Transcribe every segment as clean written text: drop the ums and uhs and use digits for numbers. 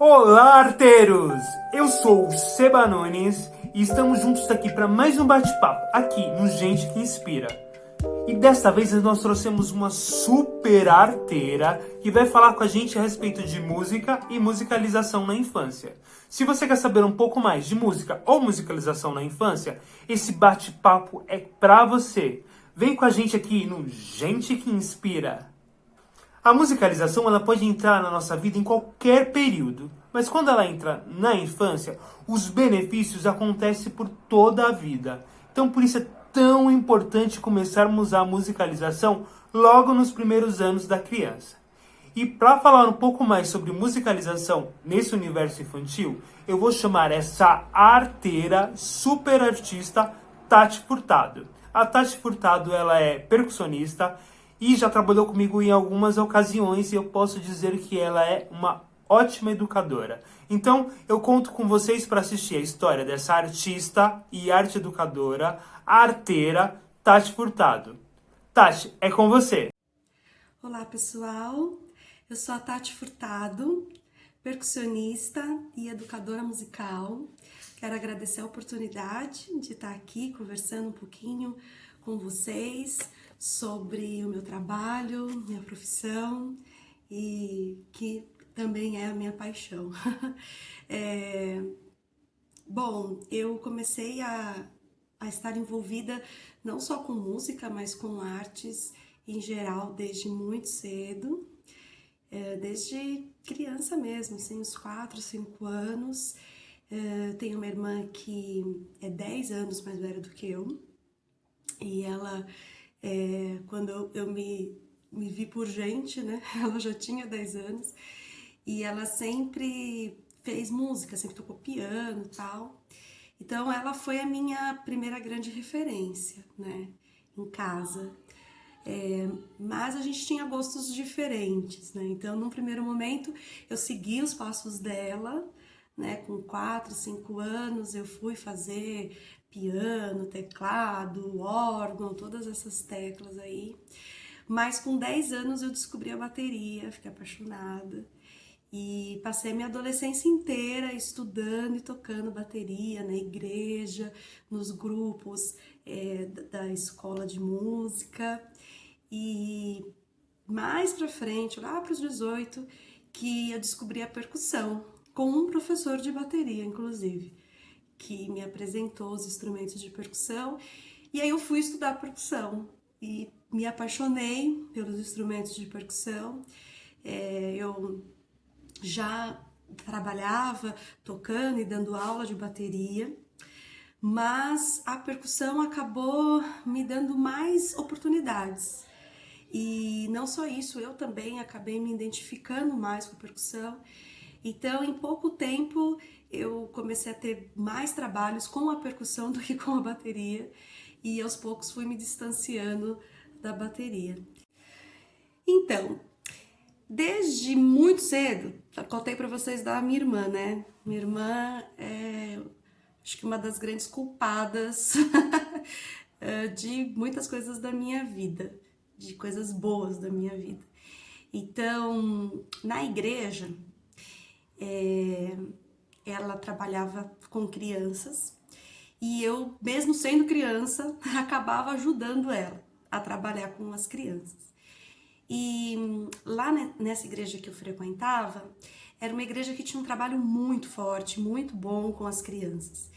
Olá, arteiros! Eu sou o Seba Nunes e estamos juntos aqui para mais um bate-papo aqui no Gente que Inspira. E desta vez nós trouxemos uma super arteira que vai falar com a gente a respeito de música e musicalização na infância. Se você quer saber um pouco mais de música ou musicalização na infância, esse bate-papo é para você. Vem com a gente aqui no Gente que Inspira. A musicalização ela pode entrar na nossa vida em qualquer período, mas quando ela entra na infância, os benefícios acontecem por toda a vida. Então por isso é tão importante começarmos a musicalização logo nos primeiros anos da criança. E para falar um pouco mais sobre musicalização nesse universo infantil, eu vou chamar essa arteira super artista Tati Furtado. A Tati Furtado ela é percussionista e já trabalhou comigo em algumas ocasiões e eu posso dizer que ela é uma ótima educadora. Então, eu conto com vocês para assistir a história dessa artista e arte educadora, a arteira Tati Furtado. Tati, é com você. Olá, pessoal. Eu sou a Tati Furtado, percussionista e educadora musical. Quero agradecer a oportunidade de estar aqui conversando um pouquinho com vocês sobre o meu trabalho, minha profissão e que também é a minha paixão. Bom, eu comecei a estar envolvida não só com música, mas com artes em geral desde muito cedo, desde criança mesmo, assim, uns 4, 5 anos. Tenho uma irmã que é 10 anos mais velha do que eu, e ela, quando eu me vi por gente, né, ela já tinha 10 anos, e ela sempre fez música, sempre tocou piano e tal. Então ela foi a minha primeira grande referência, né, em casa. Mas a gente tinha gostos diferentes, né? Então, num primeiro momento, eu segui os passos dela, né? Com 4, 5 anos, eu fui fazer piano, teclado, órgão, todas essas teclas aí. Mas com 10 anos eu descobri a bateria, fiquei apaixonada. E passei a minha adolescência inteira estudando e tocando bateria na igreja, nos grupos da escola de música. E mais pra frente, lá para os 18, que eu descobri a percussão, com um professor de bateria, inclusive, que me apresentou os instrumentos de percussão. E aí eu fui estudar percussão e me apaixonei pelos instrumentos de percussão. Eu já trabalhava tocando e dando aula de bateria, mas a percussão acabou me dando mais oportunidades. E não só isso, eu também acabei me identificando mais com a percussão. Então, em pouco tempo, eu comecei a ter mais trabalhos com a percussão do que com a bateria. E aos poucos fui me distanciando da bateria. Então, desde muito cedo, já contei para vocês da minha irmã, né? Minha irmã é, acho que uma das grandes culpadas de muitas coisas da minha vida, de coisas boas da minha vida. Então, na igreja, ela trabalhava com crianças e eu, mesmo sendo criança, acabava ajudando ela a trabalhar com as crianças. E lá nessa igreja que eu frequentava, era uma igreja que tinha um trabalho muito forte, muito bom com as crianças.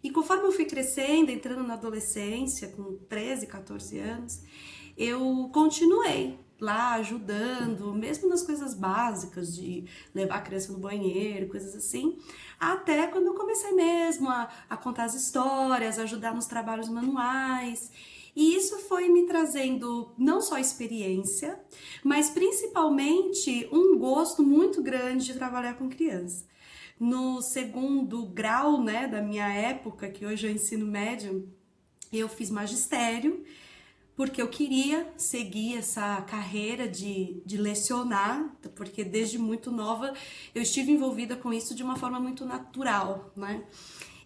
E conforme eu fui crescendo, entrando na adolescência, com 13, 14 anos, eu continuei lá ajudando, mesmo nas coisas básicas de levar a criança no banheiro, coisas assim, até quando eu comecei mesmo a contar as histórias, ajudar nos trabalhos manuais. E isso foi me trazendo não só experiência, mas principalmente um gosto muito grande de trabalhar com criança. No segundo grau, né, da minha época, que hoje é o ensino médio, eu fiz magistério, porque eu queria seguir essa carreira de lecionar, porque desde muito nova eu estive envolvida com isso de uma forma muito natural, né?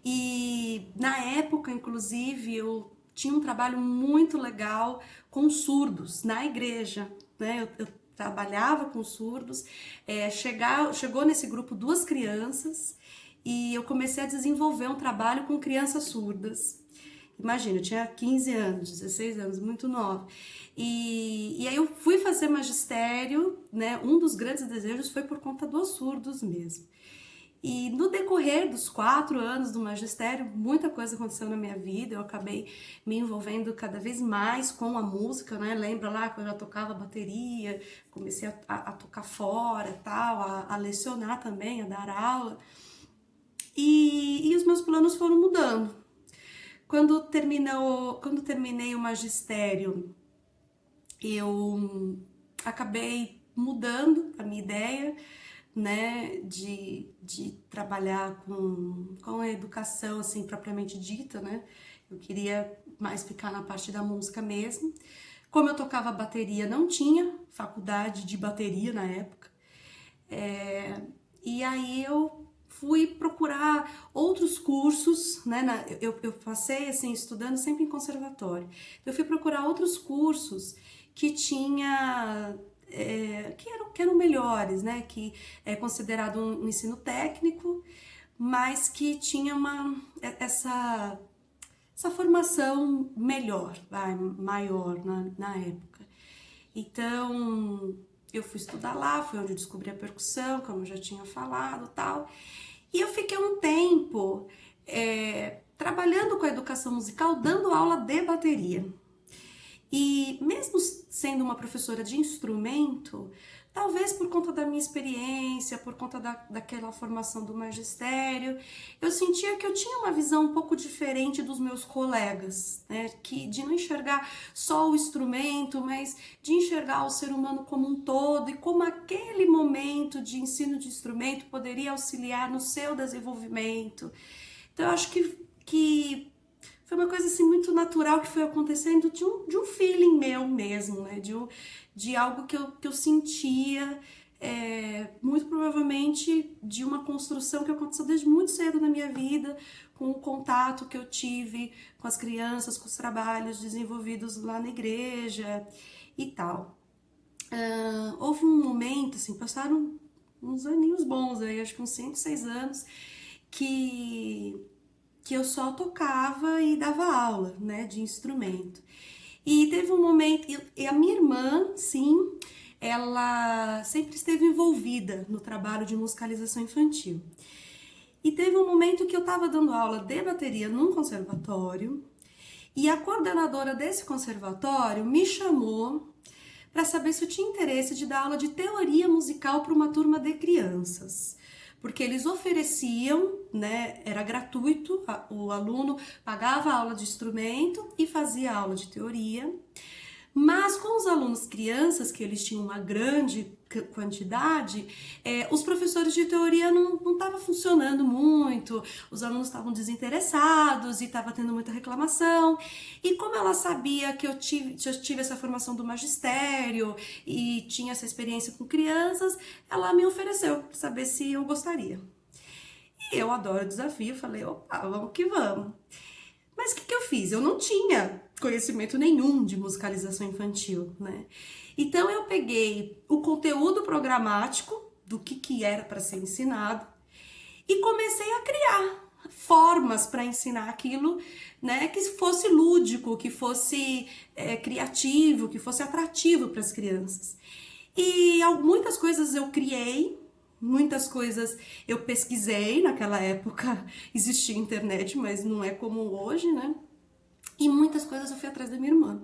E na época, inclusive, eu tinha um trabalho muito legal com surdos na igreja, né? Eu trabalhava com surdos, chegou nesse grupo 2 crianças e eu comecei a desenvolver um trabalho com crianças surdas. Imagina, eu tinha 15 anos, 16 anos, muito nova. E aí eu fui fazer magistério, né? Um dos grandes desejos foi por conta dos surdos mesmo. E no decorrer dos 4 anos do magistério, muita coisa aconteceu na minha vida, eu acabei me envolvendo cada vez mais com a música, né? Lembra lá que eu já tocava bateria, comecei a tocar fora, tal, a lecionar também, a dar aula. E os meus planos foram mudando. Quando terminei o magistério, eu acabei mudando a minha ideia, né, de trabalhar com a educação, assim, propriamente dita, né? Eu queria mais ficar na parte da música mesmo. Como eu tocava bateria, não tinha faculdade de bateria na época. E aí eu fui procurar outros cursos, né? Eu passei, assim, estudando sempre em conservatório. Eu fui procurar outros cursos que tinha... que eram melhores, né? Que é considerado um ensino técnico, mas que tinha essa formação melhor, maior na época. Então, eu fui estudar lá, foi onde eu descobri a percussão, como eu já tinha falado, tal. E eu fiquei um tempo trabalhando com a educação musical, dando aula de bateria. E mesmo sendo uma professora de instrumento, talvez por conta da minha experiência, por conta daquela formação do magistério, eu sentia que eu tinha uma visão um pouco diferente dos meus colegas, né? De não enxergar só o instrumento, mas de enxergar o ser humano como um todo e como aquele momento de ensino de instrumento poderia auxiliar no seu desenvolvimento. Então eu acho que foi uma coisa assim muito natural que foi acontecendo de um feeling meu mesmo, né? De algo que eu sentia, muito provavelmente de uma construção que aconteceu desde muito cedo na minha vida, com o contato que eu tive com as crianças, com os trabalhos desenvolvidos lá na igreja e tal. Houve um momento, assim, passaram uns aninhos bons aí, acho que uns 5, 6 anos, que eu só tocava e dava aula, né, de instrumento. E teve um momento, e a minha irmã, sim, ela sempre esteve envolvida no trabalho de musicalização infantil. E teve um momento que eu estava dando aula de bateria num conservatório, e a coordenadora desse conservatório me chamou para saber se eu tinha interesse de dar aula de teoria musical para uma turma de crianças. Porque eles ofereciam, né, era gratuito, o aluno pagava a aula de instrumento e fazia aula de teoria, mas com os alunos crianças, que eles tinham uma grande quantidade, os professores de teoria não estavam funcionando muito, os alunos estavam desinteressados e estava tendo muita reclamação. E como ela sabia que eu tive essa formação do magistério e tinha essa experiência com crianças, ela me ofereceu para saber se eu gostaria. E eu adoro o desafio, falei, opa, vamos que vamos. Mas o que eu fiz? Eu não tinha conhecimento nenhum de musicalização infantil, né? Então eu peguei o conteúdo programático do que era para ser ensinado e comecei a criar formas para ensinar aquilo, né, que fosse lúdico, que fosse criativo, que fosse atrativo para as crianças. E muitas coisas eu criei, muitas coisas eu pesquisei. Naquela época existia internet, mas não é como hoje, né? E muitas coisas eu fui atrás da minha irmã.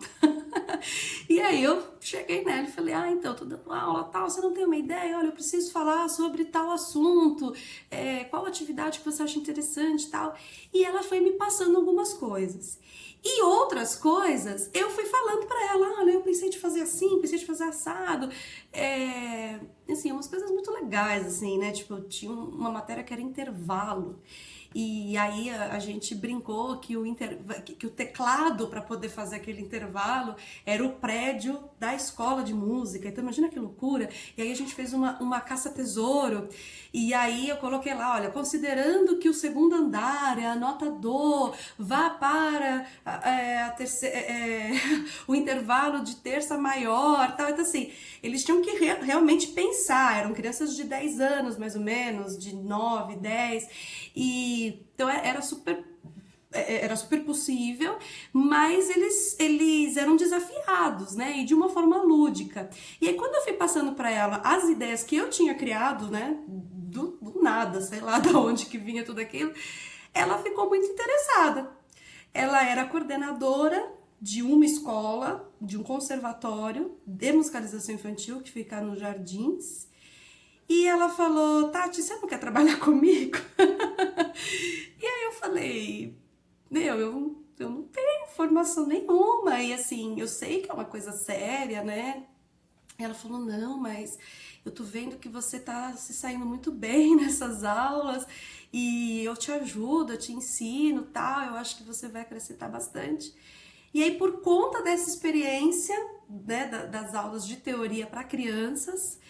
E aí eu cheguei nela e falei, então, tô dando aula, tal, você não tem uma ideia? Olha, eu preciso falar sobre tal assunto, qual atividade que você acha interessante e tal. E ela foi me passando algumas coisas. E outras coisas eu fui falando pra ela, olha, eu pensei de fazer assim, pensei de fazer assado. assim, umas coisas muito legais, assim, né? Tipo, tinha uma matéria que era intervalo. E aí a gente brincou que que o teclado para poder fazer aquele intervalo era o prédio da escola de música. Então imagina que loucura. E aí a gente fez uma caça-tesouro. E aí eu coloquei lá, olha, considerando que o segundo andar é a nota dó, vá para o intervalo de terça maior, tal. Então assim, eles tinham que realmente pensar. Eram crianças de 10 anos, mais ou menos, de 9, 10. E então era super possível, mas eles eram desafiados, né? E de uma forma lúdica. E aí, quando eu fui passando para ela as ideias que eu tinha criado, né? Do nada, sei lá de onde que vinha tudo aquilo, ela ficou muito interessada. Ela era coordenadora de uma escola, de um conservatório de musicalização infantil que fica nos Jardins. E ela falou, Tati, você não quer trabalhar comigo? E aí eu falei, eu não tenho formação nenhuma, e assim, eu sei que é uma coisa séria, né? E ela falou, não, mas eu tô vendo que você tá se saindo muito bem nessas aulas, e eu te ajudo, eu te ensino, tal, eu acho que você vai acrescentar bastante. E aí, por conta dessa experiência, né, das aulas de teoria para crianças,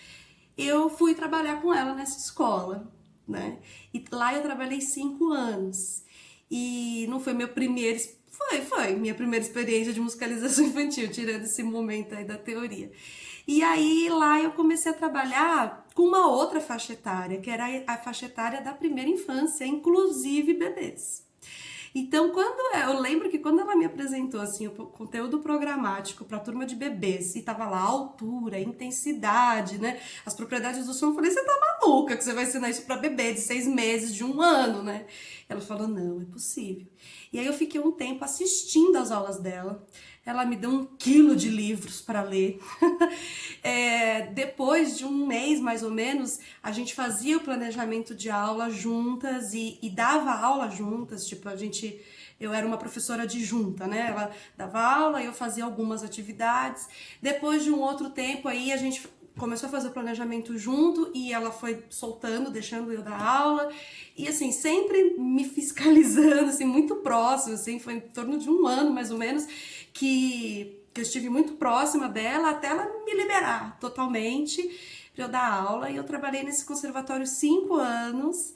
eu fui trabalhar com ela nessa escola, né? E lá eu trabalhei 5 anos. E não foi meu primeiro. Foi minha primeira experiência de musicalização infantil, tirando esse momento aí da teoria. E aí lá eu comecei a trabalhar com uma outra faixa etária, que era a faixa etária da primeira infância, inclusive bebês. Então, eu lembro que quando ela me apresentou assim o conteúdo programático para a turma de bebês, e tava lá a altura, a intensidade, né, as propriedades do som, eu falei, você tá maluca que você vai ensinar isso para bebê de 6 meses, de 1 ano, né? Ela falou, não, é possível. E aí eu fiquei um tempo assistindo às aulas dela. Ela me deu 1 quilo de livros para ler. Depois de 1 mês, mais ou menos, a gente fazia o planejamento de aula juntas e dava aula juntas. Tipo, eu era uma professora adjunta, né? Ela dava aula e eu fazia algumas atividades. Depois de um outro tempo aí, a gente começou a fazer o planejamento junto e ela foi soltando, deixando eu dar aula. E assim, sempre me fiscalizando, assim, muito próximo, assim, foi em torno de 1 ano, mais ou menos, que eu estive muito próxima dela até ela me liberar totalmente para eu dar aula. E eu trabalhei nesse conservatório 5 anos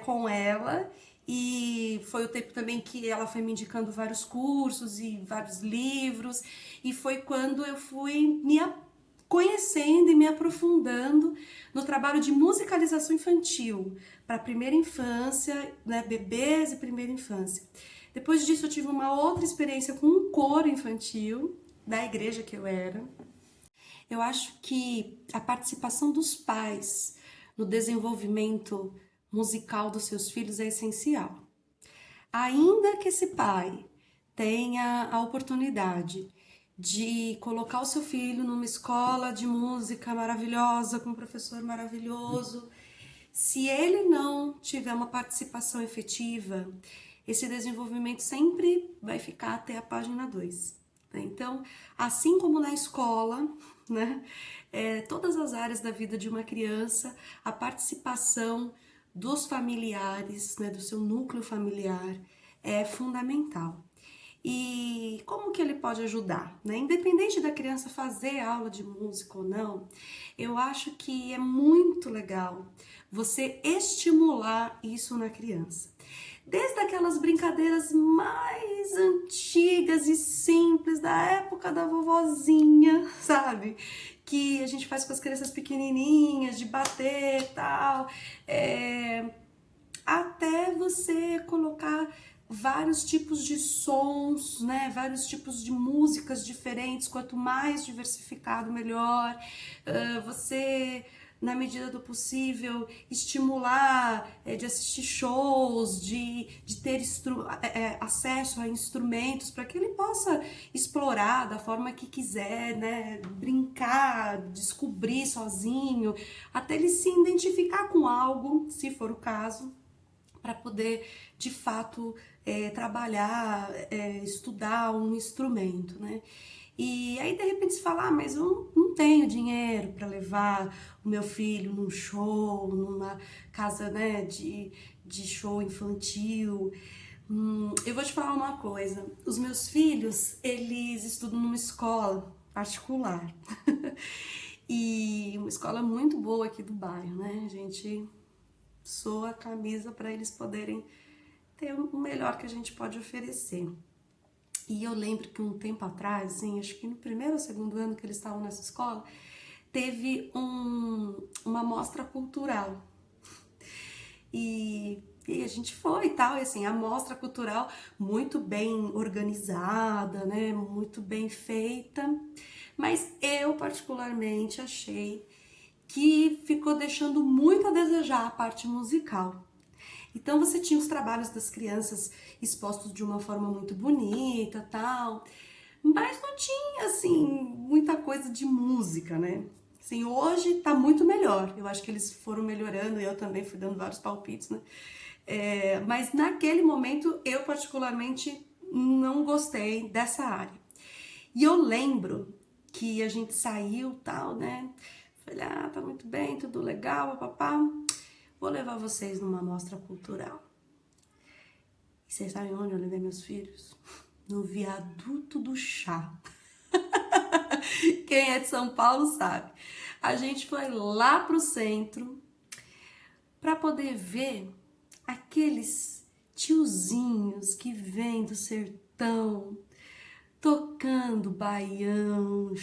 com ela. E foi o tempo também que ela foi me indicando vários cursos e vários livros. E foi quando eu fui me conhecendo e me aprofundando no trabalho de musicalização infantil para primeira infância, né, bebês e primeira infância. Depois disso eu tive uma outra experiência com um coro infantil da igreja que eu era. Eu acho que a participação dos pais no desenvolvimento musical dos seus filhos é essencial. Ainda que esse pai tenha a oportunidade de colocar o seu filho numa escola de música maravilhosa, com um professor maravilhoso, se ele não tiver uma participação efetiva, esse desenvolvimento sempre vai ficar até a página 2. Então, assim como na escola, né, todas as áreas da vida de uma criança, a participação dos familiares, né, do seu núcleo familiar, é fundamental. E como que ele pode ajudar, né? Independente da criança fazer aula de música ou não, eu acho que é muito legal você estimular isso na criança. Desde aquelas brincadeiras mais antigas e simples da época da vovozinha, sabe? Que a gente faz com as crianças pequenininhas, de bater e tal, até você colocar vários tipos de sons, né? Vários tipos de músicas diferentes. Quanto mais diversificado, melhor. Você, na medida do possível, estimular de assistir shows, de ter acesso a instrumentos para que ele possa explorar da forma que quiser, né? Brincar, descobrir sozinho, até ele se identificar com algo, se for o caso, para poder, de fato, trabalhar, estudar um instrumento, né? E aí de repente você fala, mas eu não tenho dinheiro para levar o meu filho num show, numa casa, né, de show infantil. Eu vou te falar uma coisa, os meus filhos, eles estudam numa escola particular. E uma escola muito boa aqui do bairro, né? A gente soa a camisa para eles poderem ter o melhor que a gente pode oferecer. E eu lembro que um tempo atrás, assim, acho que no primeiro ou segundo ano que eles estavam nessa escola, teve uma mostra cultural. E a gente foi e tal, e assim, a mostra cultural muito bem organizada, né? Muito bem feita. Mas eu particularmente achei que ficou deixando muito a desejar a parte musical. Então você tinha os trabalhos das crianças expostos de uma forma muito bonita, tal, mas não tinha assim muita coisa de música, né? Assim, hoje tá muito melhor. Eu acho que eles foram melhorando e eu também fui dando vários palpites, né? Mas naquele momento eu particularmente não gostei dessa área. E eu lembro que a gente saiu, tal, né? Falei, tá muito bem, tudo legal, papá. Vou levar vocês numa mostra cultural. E vocês sabem onde eu levei meus filhos? No Viaduto do Chá. Quem é de São Paulo sabe. A gente foi lá pro centro para poder ver aqueles tiozinhos que vêm do sertão tocando baião,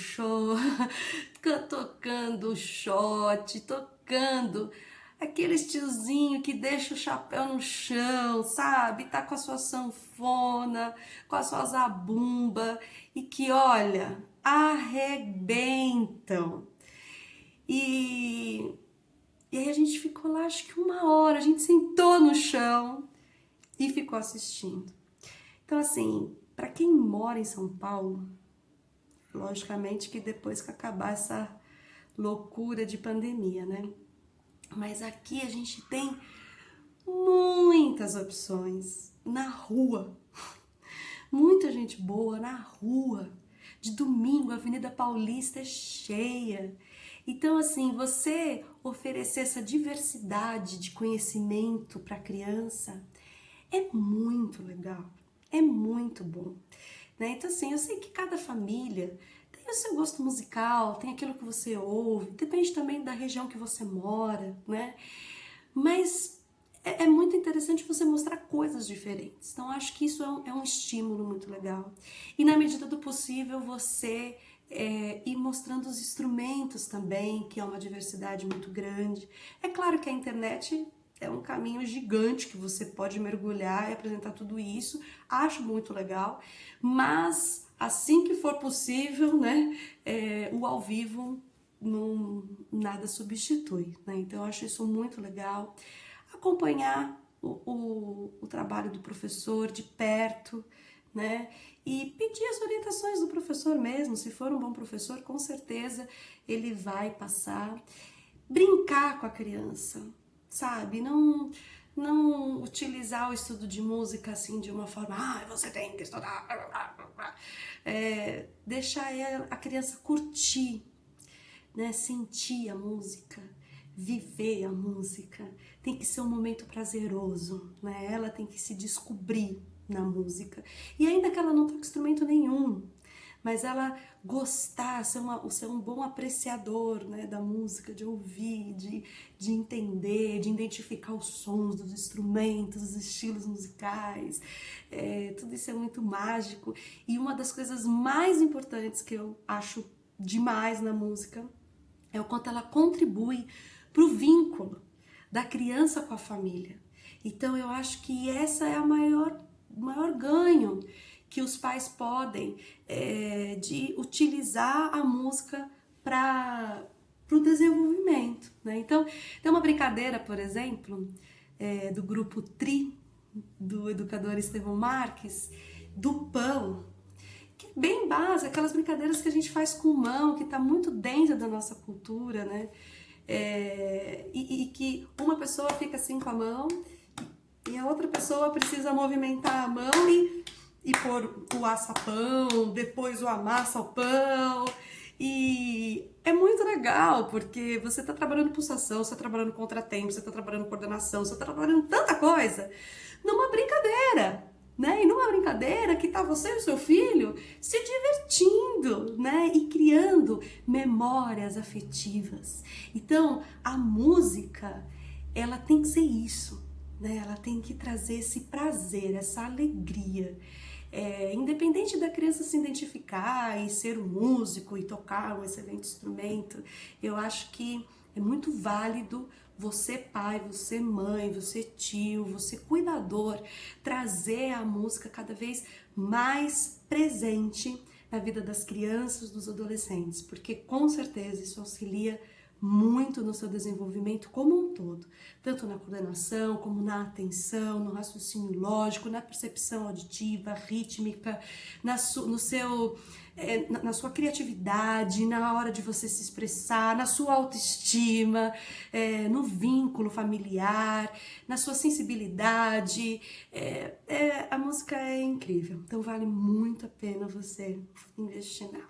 tocando shot, tocando aqueles tiozinho que deixa o chapéu no chão, sabe? Tá com a sua sanfona, com a sua zabumba e que, olha, arrebentam. E aí a gente ficou lá, acho que 1 hora, a gente sentou no chão e ficou assistindo. Então, assim, para quem mora em São Paulo, logicamente que depois que acabar essa loucura de pandemia, né? Mas aqui a gente tem muitas opções na rua. Muita gente boa na rua. De domingo, a Avenida Paulista é cheia. Então, assim, você oferecer essa diversidade de conhecimento para a criança é muito legal, é muito bom, né? Então, assim, eu sei que cada família tem o seu gosto musical, tem aquilo que você ouve, depende também da região que você mora, né? Mas é muito interessante você mostrar coisas diferentes. Então, acho que isso é um estímulo muito legal. E na medida do possível, você ir mostrando os instrumentos também, que é uma diversidade muito grande. É claro que a internet é um caminho gigante que você pode mergulhar e apresentar tudo isso. Acho muito legal, mas assim que for possível, né, o ao vivo nada substitui, né? Então eu acho isso muito legal. Acompanhar o trabalho do professor de perto, né? E pedir as orientações do professor mesmo. Se for um bom professor, com certeza ele vai passar. Brincar com a criança, sabe? Não utilizar o estudo de música assim de uma forma, você tem que estudar. Deixar a criança curtir, né? Sentir a música, viver a música. Tem que ser um momento prazeroso, né? Ela tem que se descobrir na música. E ainda que ela não toque instrumento nenhum, mas ela gostar, ser um bom apreciador, né, da música, de ouvir, de entender, de identificar os sons dos instrumentos, os estilos musicais, tudo isso é muito mágico. E uma das coisas mais importantes que eu acho demais na música é o quanto ela contribui para o vínculo da criança com a família. Então eu acho que essa é o maior ganho que os pais podem de utilizar a música para o desenvolvimento, né? Então, tem uma brincadeira, por exemplo, do grupo Tri, do educador Estevão Marques, do pão, que é bem básico, aquelas brincadeiras que a gente faz com mão, que está muito dentro da nossa cultura, né? E que uma pessoa fica assim com a mão e a outra pessoa precisa movimentar a mão e pôr o açapão, depois o amassa o pão. E é muito legal, porque você está trabalhando pulsação, você está trabalhando contratempo, você está trabalhando coordenação, você está trabalhando tanta coisa numa brincadeira, né? E numa brincadeira que tá você e o seu filho se divertindo, né? E criando memórias afetivas. Então, a música, ela tem que ser isso, né? Ela tem que trazer esse prazer, essa alegria. Independente da criança se identificar e ser um músico e tocar um excelente instrumento, eu acho que é muito válido você pai, você mãe, você tio, você cuidador, trazer a música cada vez mais presente na vida das crianças, dos adolescentes, porque com certeza isso auxilia muito no seu desenvolvimento como um todo, tanto na coordenação, como na atenção, no raciocínio lógico, na percepção auditiva, rítmica, na sua criatividade, na hora de você se expressar, na sua autoestima, no vínculo familiar, na sua sensibilidade. A música é incrível, então vale muito a pena você investir nela.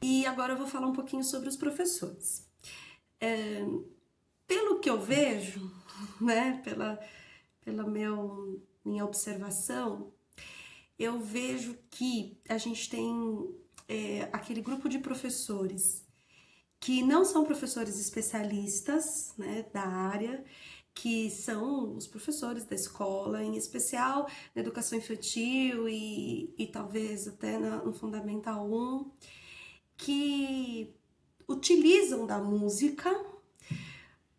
E agora eu vou falar um pouquinho sobre os professores. Pelo que eu vejo, né, pela minha observação, eu vejo que a gente tem aquele grupo de professores que não são professores especialistas, né, da área, que são os professores da escola, em especial na educação infantil e talvez até no Fundamental 1, que utilizam da música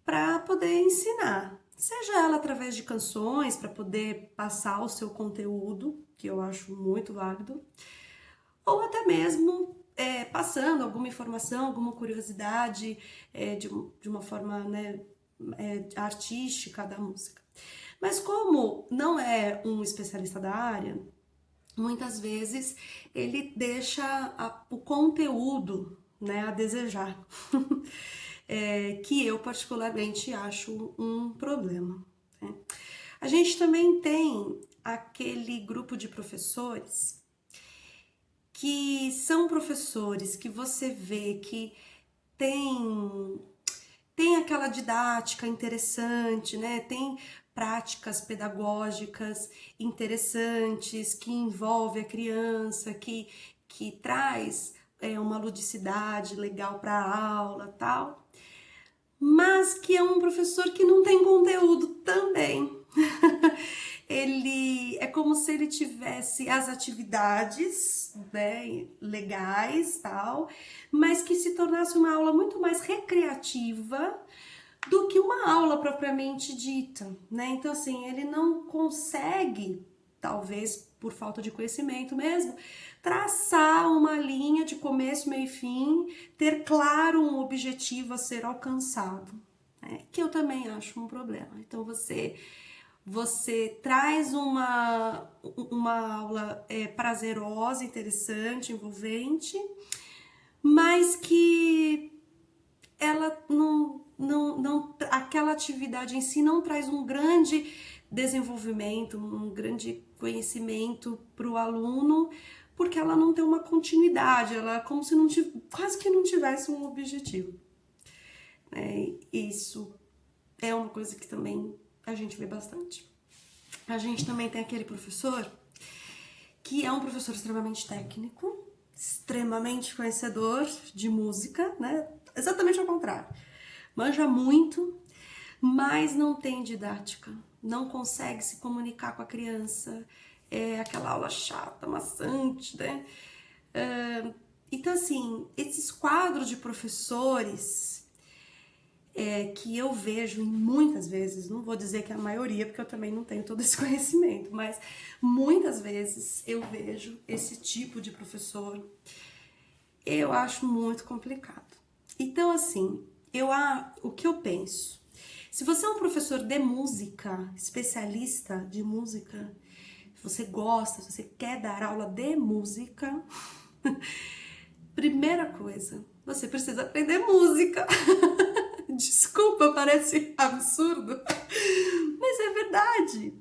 para poder ensinar, seja ela através de canções para poder passar o seu conteúdo, que eu acho muito válido, ou até mesmo passando alguma informação, alguma curiosidade de uma forma, né, artística da música. Mas como não é um especialista da área, muitas vezes ele deixa o conteúdo, né, a desejar, que eu particularmente acho um problema, né? A gente também tem aquele grupo de professores que são professores que você vê que tem aquela didática interessante, né? Tem práticas pedagógicas interessantes que envolve a criança, que traz uma ludicidade legal para a aula, tal, mas que é um professor que não tem conteúdo também. Ele é como se ele tivesse as atividades, né, legais, tal, mas que se tornasse uma aula muito mais recreativa do que uma aula propriamente dita, né? Então, assim, ele não consegue, talvez por falta de conhecimento mesmo, traçar uma linha de começo, meio e fim, ter claro um objetivo a ser alcançado, né? Que eu também acho um problema. Então, você traz uma aula prazerosa, interessante, envolvente, mas que ela não, aquela atividade em si não traz um grande desenvolvimento, um grande conhecimento para o aluno, porque ela não tem uma continuidade, ela é como se quase que não tivesse um objetivo. Isso é uma coisa que também a gente vê bastante. A gente também tem aquele professor que é um professor extremamente técnico, extremamente conhecedor de música, né? Exatamente ao contrário. Manja muito, mas não tem didática, não consegue se comunicar com a criança, é aquela aula chata, maçante, né? Então, assim, esses quadros de professores que eu vejo muitas vezes, não vou dizer que é a maioria, porque eu também não tenho todo esse conhecimento, mas muitas vezes eu vejo esse tipo de professor, eu acho muito complicado. Então, assim, o que eu penso? Se você é um professor de música, especialista de música, se você gosta, se você quer dar aula de música, primeira coisa, você precisa aprender música. Desculpa, parece absurdo, mas é verdade.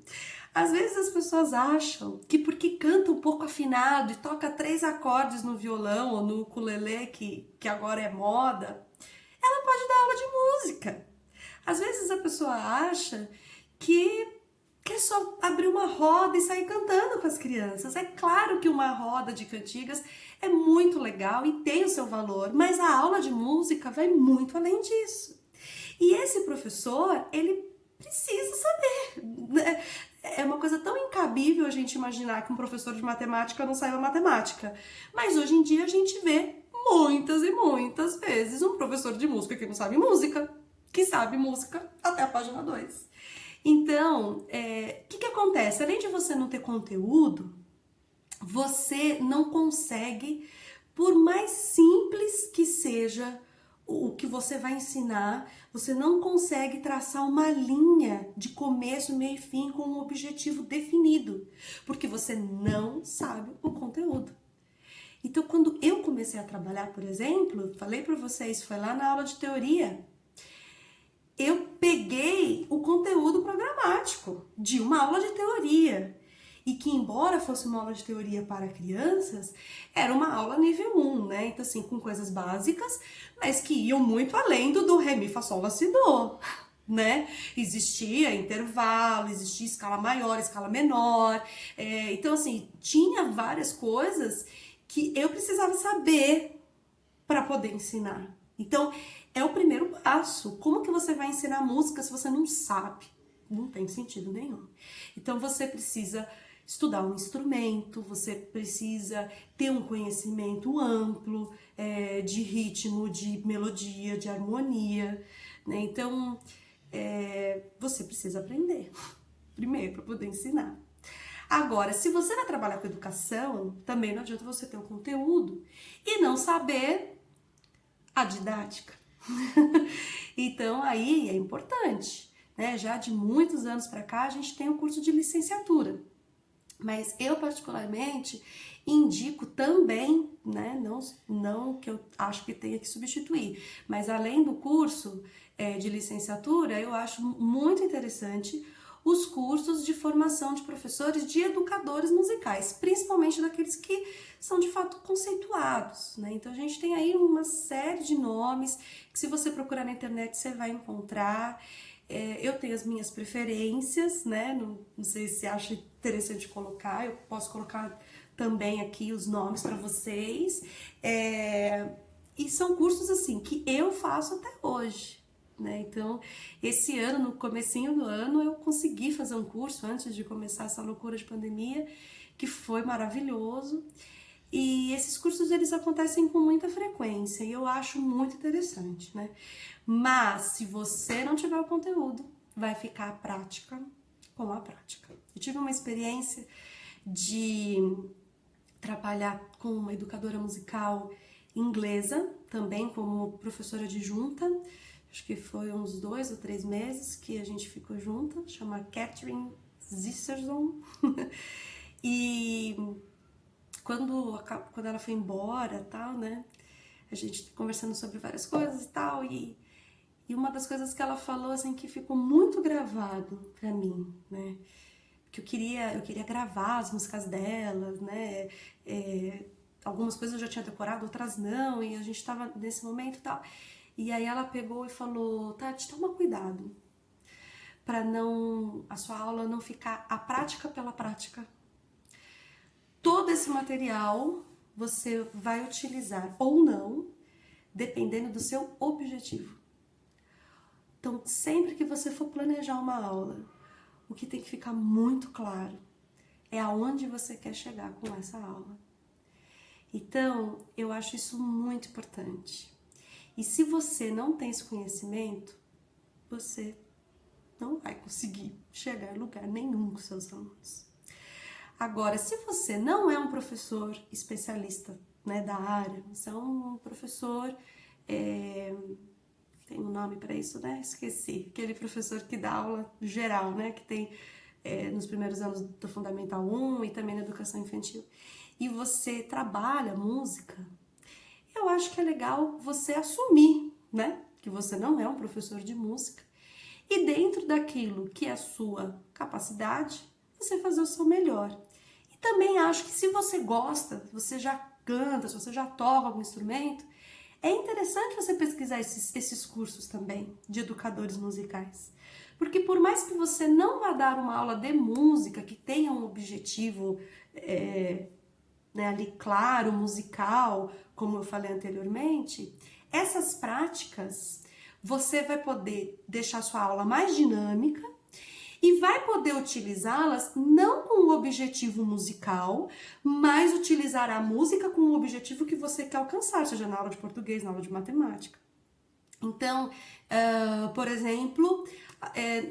Às vezes as pessoas acham que porque canta um pouco afinado e toca 3 acordes no violão ou no ukulele, que agora é moda, ela pode dar aula de música. Às vezes a pessoa acha que é só abrir uma roda e sair cantando com as crianças. É claro que uma roda de cantigas é muito legal e tem o seu valor, mas a aula de música vai muito além disso. E esse professor, ele precisa saber, né? É uma coisa tão incabível a gente imaginar que um professor de matemática não saiba matemática. Mas hoje em dia a gente vê muitas e muitas vezes um professor de música que não sabe música, que sabe música até a página 2. Então, o que acontece? Além de você não ter conteúdo, você não consegue, por mais simples que seja o que você vai ensinar, você não consegue traçar uma linha de começo, meio e fim com um objetivo definido, porque você não sabe o conteúdo. Então, quando eu comecei a trabalhar, por exemplo, falei para vocês, foi lá na aula de teoria, eu peguei o conteúdo programático de uma aula de teoria. E que, embora fosse uma aula de teoria para crianças, era uma aula nível 1, né? Então, assim, com coisas básicas, mas que iam muito além do Ré, Mi, Fá, Sol, Lá, Si, Do, né? Existia intervalo, existia escala maior, escala menor. Então, assim, tinha várias coisas que eu precisava saber para poder ensinar. Então, é o primeiro passo. Como que você vai ensinar música se você não sabe? Não tem sentido nenhum. Então, você precisa estudar um instrumento, você precisa ter um conhecimento amplo de ritmo, de melodia, de harmonia, né? Então, você precisa aprender primeiro para poder ensinar. Agora, se você vai trabalhar com educação, também não adianta você ter um conteúdo e não saber a didática. Então, aí é importante, né? Já de muitos anos para cá, a gente tem o curso de licenciatura. Mas eu, particularmente, indico também, né? Não que eu acho que tenha que substituir, mas além do curso de licenciatura, eu acho muito interessante os cursos de formação de professores, de educadores musicais, principalmente daqueles que são de fato conceituados, né? Então a gente tem aí uma série de nomes que, se você procurar na internet, você vai encontrar. Eu tenho as minhas preferências, né? Não sei se acha interessante colocar, eu posso colocar também aqui os nomes para vocês. E são cursos assim que eu faço até hoje, né? Então, esse ano, no comecinho do ano, eu consegui fazer um curso antes de começar essa loucura de pandemia, que foi maravilhoso. E esses cursos, eles acontecem com muita frequência e eu acho muito interessante, né? Mas, se você não tiver o conteúdo, vai ficar a prática com a prática. Eu tive uma experiência de trabalhar com uma educadora musical inglesa, também como professora adjunta. Acho que foi uns 2 ou 3 meses que a gente ficou junta, chama Catherine Zisserson. E quando ela foi embora, tal, né, a gente conversando sobre várias coisas e tal, e uma das coisas que ela falou, assim, que ficou muito gravado pra mim, né, que eu queria gravar as músicas dela, né, algumas coisas eu já tinha decorado, outras não, e a gente tava nesse momento e tal, e aí ela pegou e falou: Tati, toma cuidado pra a sua aula não ficar a prática pela prática. Todo esse material você vai utilizar ou não, dependendo do seu objetivo. Então, sempre que você for planejar uma aula, o que tem que ficar muito claro é aonde você quer chegar com essa aula. Então, eu acho isso muito importante. E se você não tem esse conhecimento, você não vai conseguir chegar em lugar nenhum com seus alunos. Agora, se você não é um professor especialista, né, da área, você é um professor, tem um nome para isso, né? Esqueci. Aquele professor que dá aula geral, né? Que tem nos primeiros anos do Fundamental 1 e também na educação infantil. E você trabalha música, eu acho que é legal você assumir, né? Que você não é um professor de música. E dentro daquilo que é a sua capacidade, você fazer o seu melhor. E também acho que se você gosta, você já canta, se você já toca algum instrumento, é interessante você pesquisar esses cursos também de educadores musicais. Porque por mais que você não vá dar uma aula de música que tenha um objetivo né, ali claro, musical, como eu falei anteriormente, essas práticas você vai poder deixar sua aula mais dinâmica e vai poder utilizá-las não com o objetivo musical, mas utilizar a música com o objetivo que você quer alcançar, seja na aula de português, na aula de matemática. Então, por exemplo,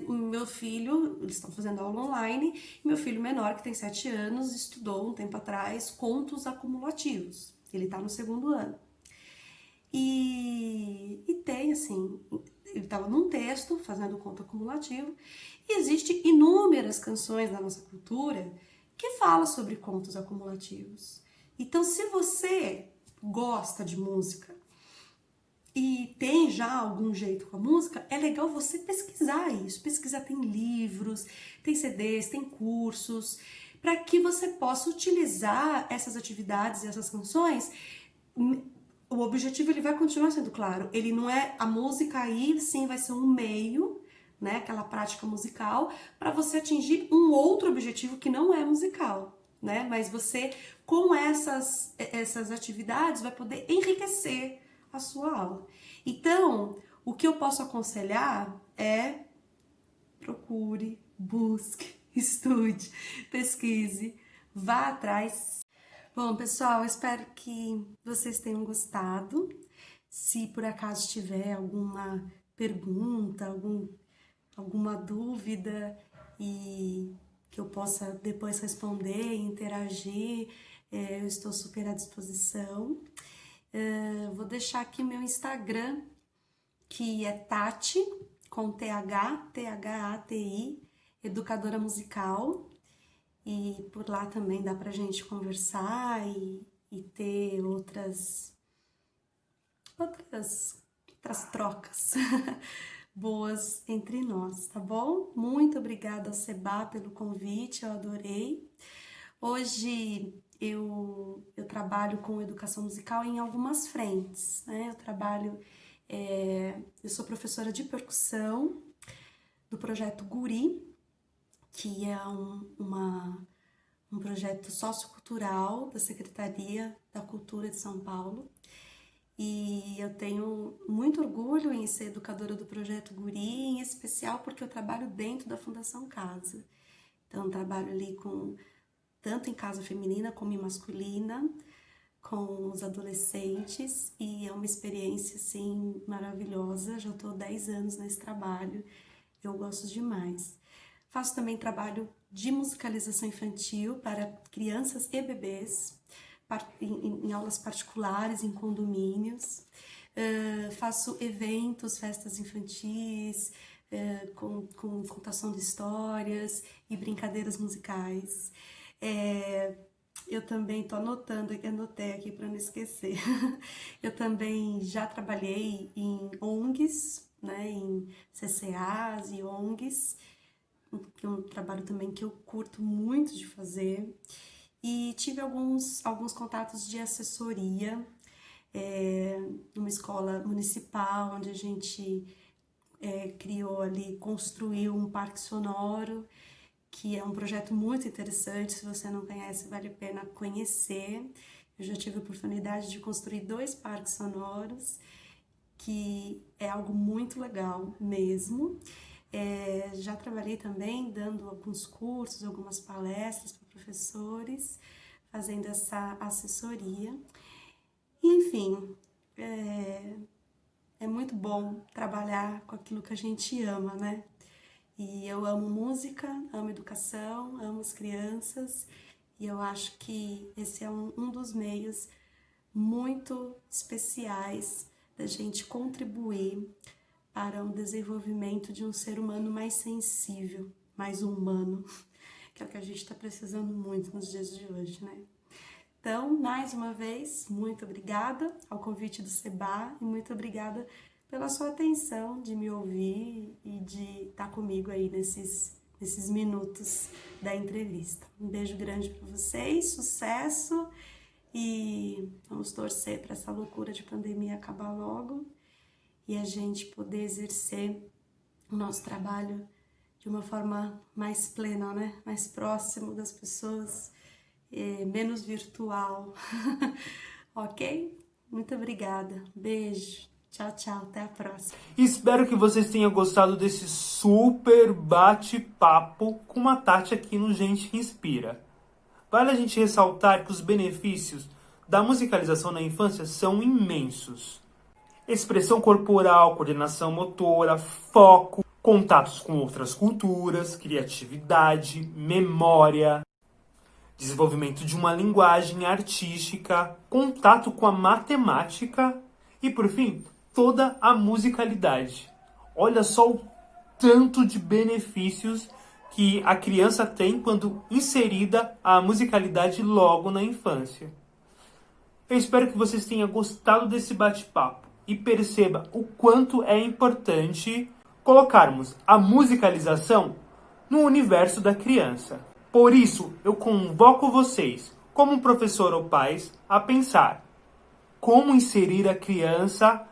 meu filho, eles estão fazendo aula online, e meu filho menor, que tem 7 anos, estudou um tempo atrás contos acumulativos. Ele está no 2º ano. E tem, assim, ele estava num texto, fazendo conto acumulativo, e existem inúmeras canções da nossa cultura que falam sobre contos acumulativos. Então, se você gosta de música e tem já algum jeito com a música, é legal você pesquisar isso. Pesquisar, tem livros, tem CDs, tem cursos, para que você possa utilizar essas atividades e essas canções. O objetivo ele vai continuar sendo claro, ele não é a música aí, sim, vai ser um meio, né, aquela prática musical, para você atingir um outro objetivo que não é musical, né, mas você, com essas atividades, vai poder enriquecer a sua aula. Então, o que eu posso aconselhar é procure, busque, estude, pesquise, vá atrás. Bom, pessoal, espero que vocês tenham gostado. Se por acaso tiver alguma pergunta, alguma dúvida e que eu possa depois responder, interagir, eu estou super à disposição. Vou deixar aqui meu Instagram, que é Thati, com Thati, educadora musical. E por lá também dá pra gente conversar e ter outras trocas boas entre nós, tá bom? Muito obrigada ao Seba pelo convite, eu adorei. Hoje eu trabalho com educação musical em algumas frentes, né? Eu sou professora de percussão do projeto Guri, que é um projeto sociocultural da Secretaria da Cultura de São Paulo. E eu tenho muito orgulho em ser educadora do projeto Guri, em especial porque eu trabalho dentro da Fundação Casa. Então, eu trabalho ali tanto em casa feminina como em masculina, com os adolescentes, e é uma experiência, assim, maravilhosa. Já estou há 10 anos nesse trabalho, eu gosto demais. Faço também trabalho de musicalização infantil para crianças e bebês, em aulas particulares, em condomínios. Faço eventos, festas infantis, com contação de histórias e brincadeiras musicais. Eu também anotei aqui para não esquecer. Eu também já trabalhei em ONGs, né, em CCAs e ONGs, que é um trabalho também que eu curto muito de fazer. E tive alguns contatos de assessoria numa escola municipal, onde a gente construiu um parque sonoro, que é um projeto muito interessante. Se você não conhece, vale a pena conhecer. Eu já tive a oportunidade de construir 2 parques sonoros, que é algo muito legal mesmo. Já trabalhei também dando alguns cursos, algumas palestras para professores, fazendo essa assessoria. Enfim, é muito bom trabalhar com aquilo que a gente ama, né? E eu amo música, amo educação, amo as crianças, e eu acho que esse é um dos meios muito especiais da gente contribuir para o desenvolvimento de um ser humano mais sensível, mais humano, que é o que a gente está precisando muito nos dias de hoje, né? Então, mais uma vez, muito obrigada ao convite do Seba e muito obrigada pela sua atenção de me ouvir e de estar comigo aí nesses minutos da entrevista. Um beijo grande para vocês, sucesso, e vamos torcer para essa loucura de pandemia acabar logo e a gente poder exercer o nosso trabalho de uma forma mais plena, né? Mais próximo das pessoas, menos virtual. Ok? Muito obrigada. Beijo. Tchau, tchau. Até a próxima. Espero que vocês tenham gostado desse super bate-papo com a Tati aqui no Gente que Inspira. Vale a gente ressaltar que os benefícios da musicalização na infância são imensos. Expressão corporal, coordenação motora, foco, contatos com outras culturas, criatividade, memória, desenvolvimento de uma linguagem artística, contato com a matemática e, por fim, toda a musicalidade. Olha só o tanto de benefícios que a criança tem quando inserida a musicalidade logo na infância. Eu espero que vocês tenham gostado desse bate-papo e perceba o quanto é importante colocarmos a musicalização no universo da criança. Por isso, eu convoco vocês, como professor ou pais, a pensar como inserir a criança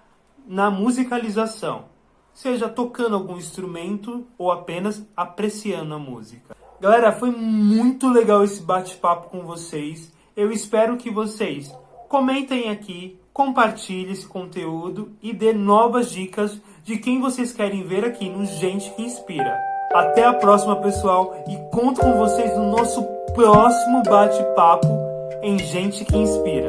na musicalização, seja tocando algum instrumento ou apenas apreciando a música. Galera, foi muito legal esse bate-papo com vocês. Eu espero que vocês comentem aqui, compartilhem esse conteúdo e dê novas dicas de quem vocês querem ver aqui no Gente que Inspira. Até a próxima, pessoal, e conto com vocês no nosso próximo bate-papo em Gente que Inspira.